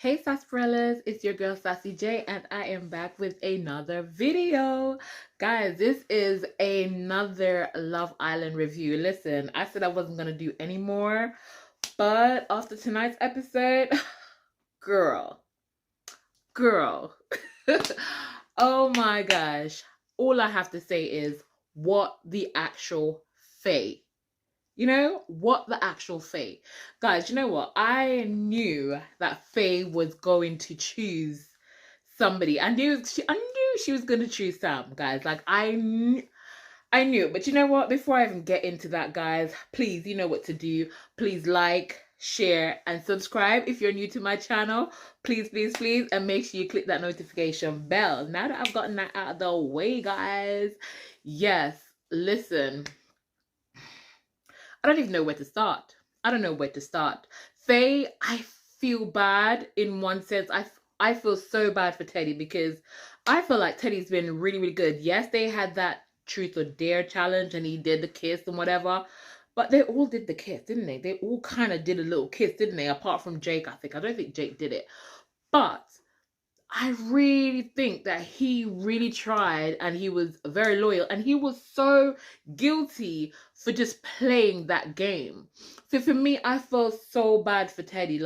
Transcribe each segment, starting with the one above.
Hey sarsaparillas, it's your girl Sassy J and I am back with another video. Guys, this is another Love Island review. Listen, I said I wasn't going to do any more, but after tonight's episode, girl, girl. Oh my gosh. All I have to say is what the actual Faye. What the actual Faye. Guys, you know what? I knew that Faye was going to choose somebody. I knew she was going to choose Sam, guys. Like I knew. But you know what? Before I even get into that, guys, please, you know what to do. Please like, share, and subscribe if you're new to my channel. Please, please, please. And make sure you click that notification bell. Now that I've gotten that out of the way, guys. Yes, listen. I don't even know where to start. I don't know where to start. Faye, I feel bad in one sense. I feel so bad for Teddy because I feel like Teddy's been really, really good. Yes, they had that truth or dare challenge and he did the kiss and whatever. But they all did the kiss, didn't they? They all kind of did a little kiss, didn't they? Apart from Jake, I think. I don't think Jake did it. But I really think that he really tried and he was very loyal and he was so guilty for just playing that game. So for me, I felt so bad for Teddy.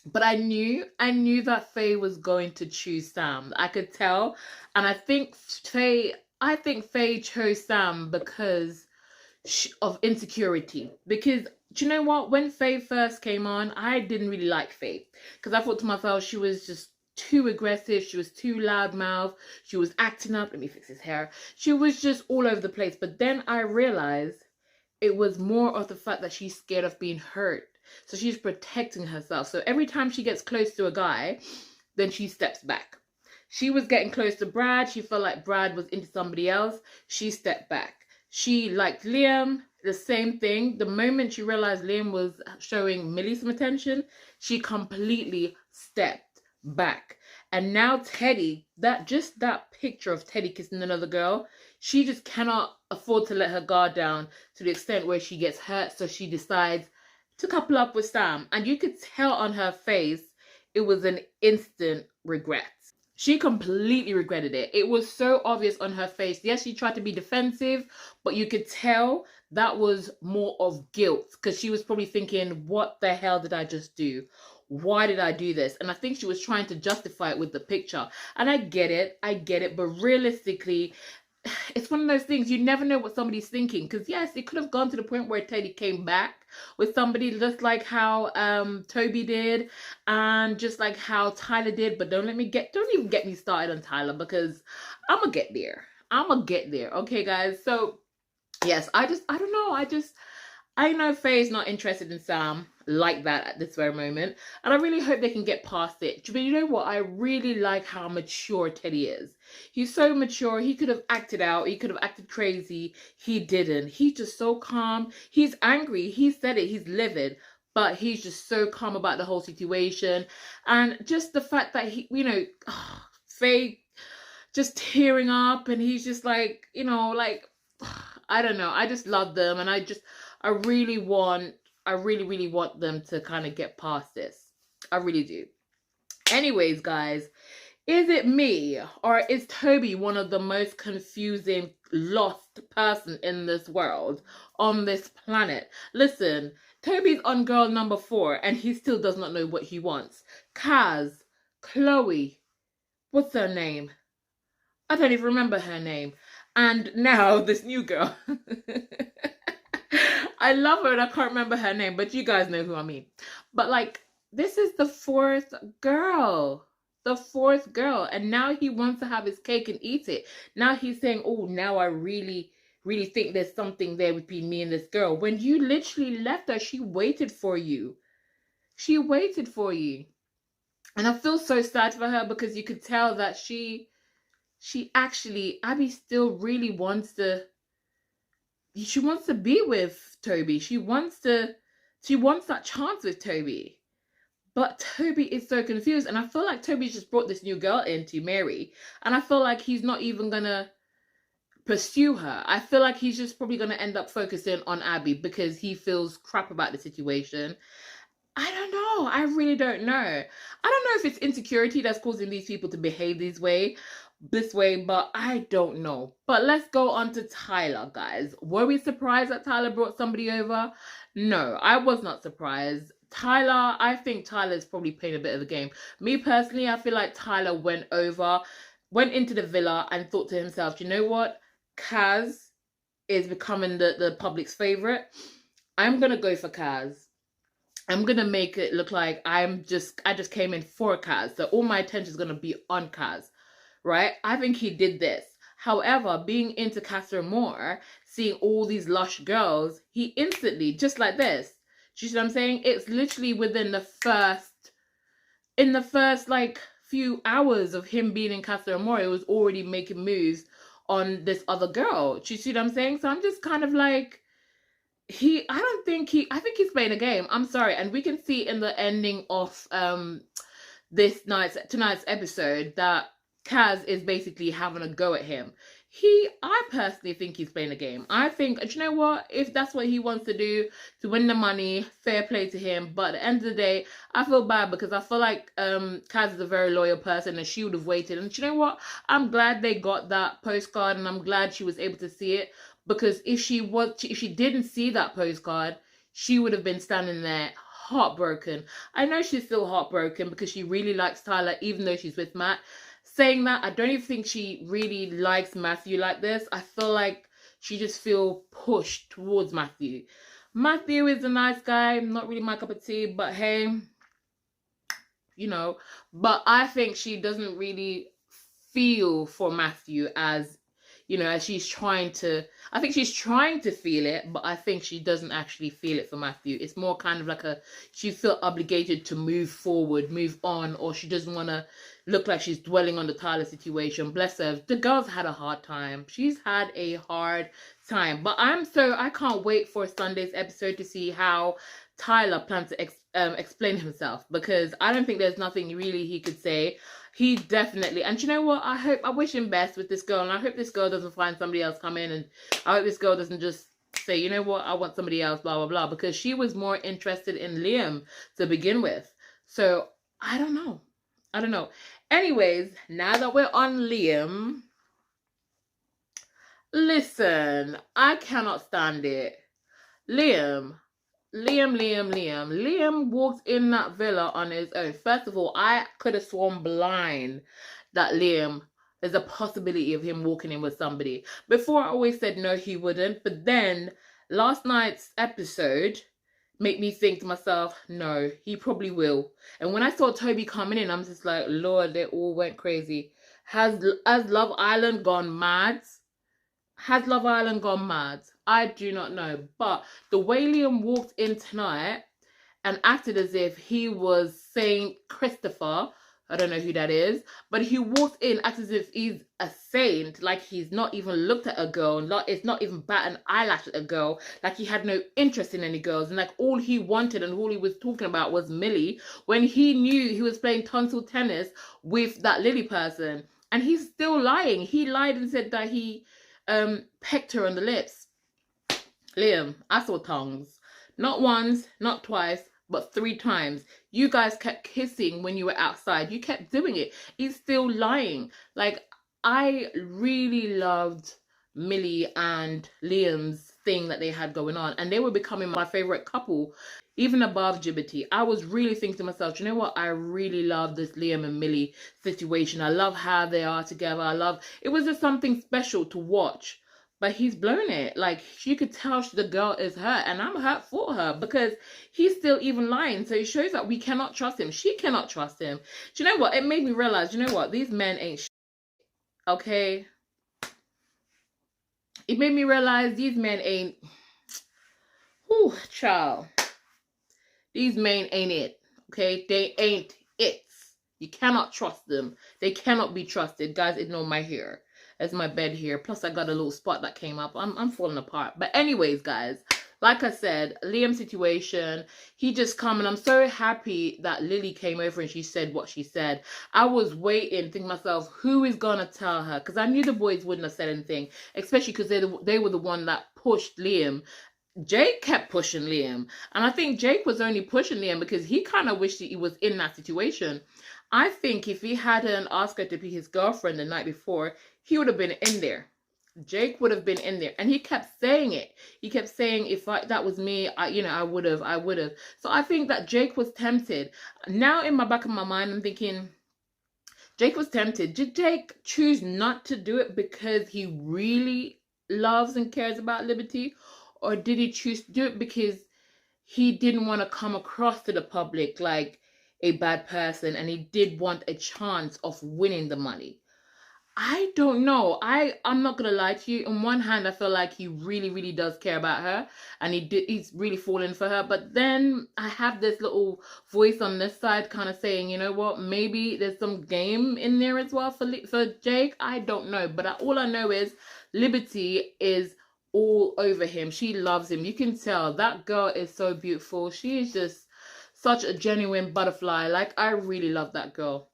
But I knew that Faye was going to choose Sam. I could tell. And I think Faye chose Sam because of insecurity. Because do you know what? When Faye first came on, I didn't really like Faye. Because I thought to myself, she was just too aggressive, she was too loudmouth, she was acting up. Let me fix his hair. She was just all over the place. But then I realized it was more of the fact that she's scared of being hurt, so she's protecting herself. So every time she gets close to a guy, then she steps back. She was getting close to Brad, she felt like Brad was into somebody else, she stepped back. She liked Liam, the same thing. The moment she realized Liam was showing Millie some attention, she completely stepped back. And now Teddy, that picture of Teddy kissing another girl, she just cannot afford to let her guard down to the extent where she gets hurt. So she decides to couple up with Sam. And you could tell on her face, it was an instant regret. She completely regretted it. It was so obvious on her face. Yes, she tried to be defensive, but you could tell that was more of guilt because she was probably thinking, what the hell did I just do? Why did I do this? And I think she was trying to justify it with the picture. And I get it. But realistically, it's one of those things, you never know what somebody's thinking. Because yes, it could have gone to the point where Teddy came back with somebody just like how Toby did and just like how Tyler did. But don't even get me started on Tyler because I'm gonna get there. Okay, guys. So yes, I don't know. I know Faye's not interested in Sam like that at this very moment. And I really hope they can get past it. But you know what? I really like how mature Teddy is. He's so mature. He could have acted out. He could have acted crazy. He didn't. He's just so calm. He's angry. He said it. He's livid. But he's just so calm about the whole situation. And just the fact that Faye just tearing up. And he's just like, I don't know. I just love them. And I really want them to kind of get past this. I really do. Anyways, guys, is it me or is Toby one of the most confusing, lost person in this world, on this planet? Listen, Toby's on girl number 4 and he still does not know what he wants. Kaz, Chloe, what's her name? I don't even remember her name. And now this new girl. I love her and I can't remember her name, but you guys know who I mean. But this is the 4th girl. The 4th girl. And now he wants to have his cake and eat it. Now he's saying, oh, now I really, really think there's something there between me and this girl. When you literally left her, she waited for you. She waited for you. And I feel so sad for her because you could tell that she actually, Abbey still really wants to be with Toby. She wants that chance with Toby. But Toby is so confused. And I feel like Toby's just brought this new girl in to marry. And I feel like he's not even going to pursue her. I feel like he's just probably going to end up focusing on Abbey because he feels crap about the situation. I don't know. I really don't know. I don't know if it's insecurity that's causing these people to behave this way, but I don't know. But let's go on to Tyler, guys. Were we surprised that Tyler brought somebody over? No, I was not surprised. Tyler, I think Tyler's probably playing a bit of a game. Me personally, I feel like Tyler went into the villa and thought to himself, you know what? Kaz is becoming the public's favorite. I'm gonna go for Kaz. I'm gonna make it look like I just came in for Kaz. So all my attention is gonna be on Kaz, right? I think he did this. However, being into Casa Amor, seeing all these lush girls, he instantly, just like this. Do you see what I'm saying? It's literally within the first like few hours of him being in Casa Amor, it was already making moves on this other girl. Do you see what I'm saying? So I'm just kind of like, I think he's playing a game. I'm sorry. And we can see in the ending of tonight's episode that Kaz is basically having a go at him. I personally think he's playing a game. I think, do you know what? If that's what he wants to do to win the money, fair play to him. But at the end of the day, I feel bad because I feel like Kaz is a very loyal person and she would have waited. And do you know what? I'm glad they got that postcard and I'm glad she was able to see it. Because if she didn't see that postcard, she would have been standing there heartbroken. I know she's still heartbroken because she really likes Tyler, even though she's with Matt. Saying that, I don't even think she really likes Mathew like this. I feel like she just feels pushed towards Mathew. Mathew is a nice guy, not really my cup of tea, but hey, you know. But I think she doesn't really feel for Mathew as, you know, as she's trying to, I think she's trying to feel it, but I think she doesn't actually feel it for Mathew. It's more kind of like she feels obligated to move forward, move on, or she doesn't want to look like she's dwelling on the Tyler situation. Bless her. The girl's had a hard time. She's had a hard time. But I can't wait for Sunday's episode to see how Tyler plans to explain himself, because I don't think there's nothing really he could say. He definitely, and you know what, I wish him best with this girl, and I hope this girl doesn't find somebody else come in, and I hope this girl doesn't just say, you know what, I want somebody else, blah, blah, blah, because she was more interested in Liam to begin with. So, I don't know. Anyways, now that we're on Liam, listen, I cannot stand it. Liam walked in that villa on his own. First of all, I could have sworn blind that Liam, there's a possibility of him walking in with somebody. Before, I always said no, he wouldn't. But then last night's episode made me think to myself, no, he probably will. And when I saw Toby coming in, I'm just like, Lord, they all went crazy. Has Love Island gone mad? Has Love Island gone mad? I do not know. But the way Liam walked in tonight and acted as if he was Saint Christopher, I don't know who that is, but he walked in, acted as if he's a saint, like he's not even looked at a girl, it's not even bat an eyelash at a girl, like he had no interest in any girls, and like all he wanted and all he was talking about was Millie, when he knew he was playing tonsil tennis with that Lillie person. And he's still lying. He lied and said that he pecked her on the lips. Liam, I saw tongues. Not once, not twice, but 3 times. You guys kept kissing when you were outside. You kept doing it. He's still lying. Like, I really loved Millie and Liam's thing that they had going on. And they were becoming my favorite couple, even above Gibbity. I was really thinking to myself, you know what? I really love this Liam and Millie situation. I love how they are together. It was just something special to watch. But he's blown it. Like, you could tell the girl is hurt. And I'm hurt for her because he's still even lying. So it shows that we cannot trust him. She cannot trust him. Do you know what? It made me realize, you know what? These men ain't shit. Okay? It made me realize these men ain't... Whew, child. These men ain't it. Okay? They ain't it. You cannot trust them. They cannot be trusted. Guys, ignore my hair. That's my bed here. Plus, I got a little spot that came up. I'm falling apart. But anyways, guys, like I said, Liam's situation, he just come, and I'm so happy that Lillie came over and she said what she said. I was waiting, thinking to myself, who is going to tell her? Because I knew the boys wouldn't have said anything, especially because they were the one that pushed Liam Jake kept pushing Liam. And I think Jake was only pushing Liam because he kind of wished he was in that situation. I think if he hadn't asked her to be his girlfriend the night before, he would have been in there. Jake would have been in there. And he kept saying it. He kept saying, if that was me, I would have. So I think that Jake was tempted. Now in my back of my mind, I'm thinking, Jake was tempted. Did Jake choose not to do it because he really loves and cares about Liberty? Or did he choose to do it because he didn't want to come across to the public like a bad person and he did want a chance of winning the money? I don't know. I'm not gonna lie to you. On one hand, I feel like he really, really does care about her, and he's really falling for her. But then I have this little voice on this side, kind of saying, you know what? Maybe there's some game in there as well for Jake. I don't know, but all I know is Liberty is all over him. She loves him. You can tell that girl is so beautiful. She is just such a genuine butterfly. Like, I really love that girl.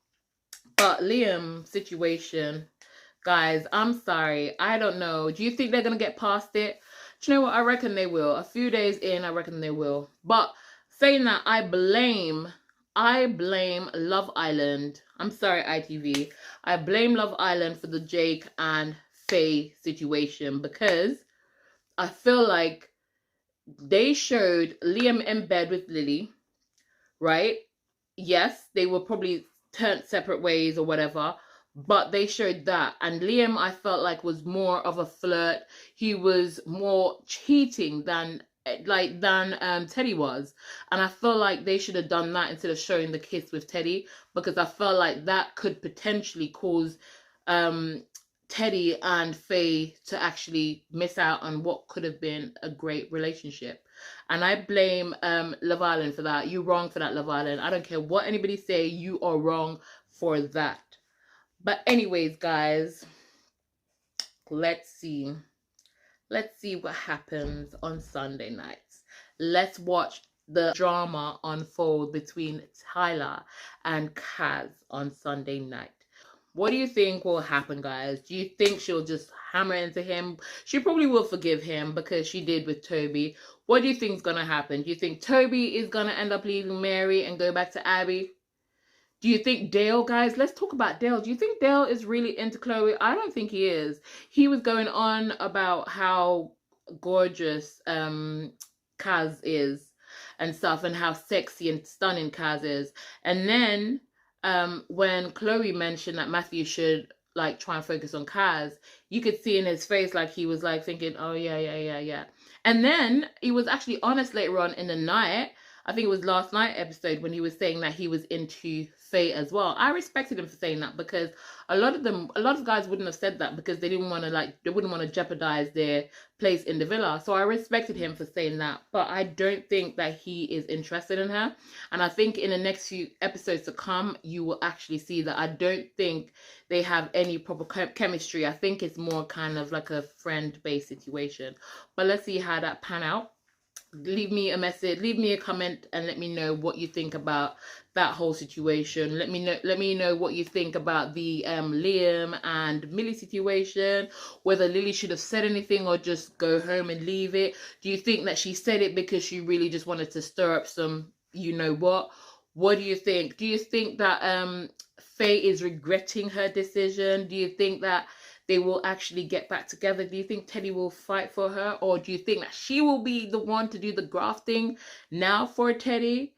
But Liam situation, guys, I'm sorry. I don't know. Do you think they're going to get past it? Do you know what? I reckon they will. A few days in, I reckon they will. But saying that, I blame Love Island. I'm sorry, ITV. I blame Love Island for the Jake and Faye situation because I feel like they showed Liam in bed with Lillie, right? Yes, they were probably turned separate ways or whatever, but they showed that. And Liam, I felt like, was more of a flirt. He was more cheating than Teddy was. And I feel like they should have done that instead of showing the kiss with Teddy, because I felt like that could potentially cause Teddy and Faye to actually miss out on what could have been a great relationship. And I blame Love Island for that. You're wrong for that, Love Island. I don't care what anybody say, you are wrong for that. But anyways, guys, let's see what happens on Sunday nights. Let's watch the drama unfold between Tyler and Kaz on Sunday night. What do you think will happen, guys? Do you think she'll just hammer into him? She probably will forgive him because she did with Toby. What do you think is going to happen? Do you think Toby is going to end up leaving Mary and go back to Abbey? Do you think Dale, guys, let's talk about Dale. Do you think Dale is really into Chloe? I don't think he is. He was going on about how gorgeous Kaz is and stuff, and how sexy and stunning Kaz is. And then when Chloe mentioned that Mathew should like try and focus on Kaz, you could see in his face like he was like thinking, oh yeah. And then he was actually honest later on in the night. I think it was last night episode when he was saying that he was into Faye as well. I respected him for saying that, because a lot of guys wouldn't have said that because they wouldn't want to jeopardize their place in the villa. So I respected him for saying that, but I don't think that he is interested in her. And I think in the next few episodes to come, you will actually see that I don't think they have any proper chemistry. I think it's more kind of like a friend-based situation. But let's see how that pan out. Leave me a message, leave me a comment, and let me know what you think about that whole situation. Let me know what you think about the Liam and Millie situation, whether Lillie should have said anything or just go home and leave it. Do you think that she said it because she really just wanted to stir up some what do you think? Do you think that Faye is regretting her decision? Do you think that they will actually get back together? Do you think Teddy will fight for her? Or do you think that she will be the one to do the grafting now for Teddy?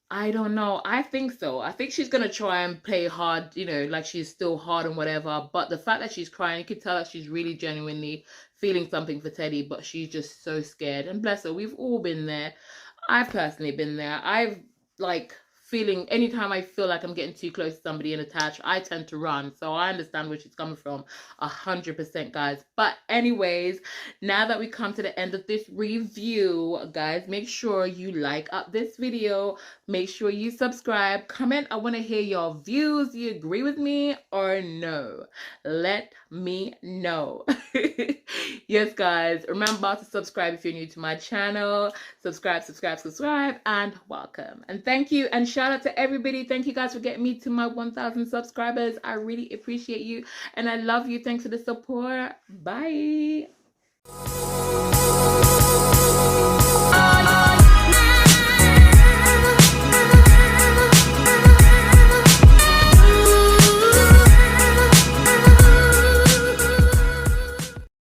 I don't know. I think so. I think she's going to try and play hard, like she's still hard and whatever. But the fact that she's crying, you can tell that she's really genuinely feeling something for Teddy, but she's just so scared. And bless her, we've all been there. I've personally been there. I've anytime I feel like I'm getting too close to somebody and attached, I tend to run. So I understand where she's coming from 100%, guys. But anyways, now that we come to the end of this review, guys, make sure you like up this video. Make sure you subscribe, comment. I want to hear your views. Do you agree with me or no? Let me know. Yes, guys, remember to subscribe if you're new to my channel. Subscribe, and welcome. And thank you, and shout out to everybody. Thank you guys for getting me to my 1,000 subscribers. I really appreciate you, and I love you. Thanks for the support. Bye.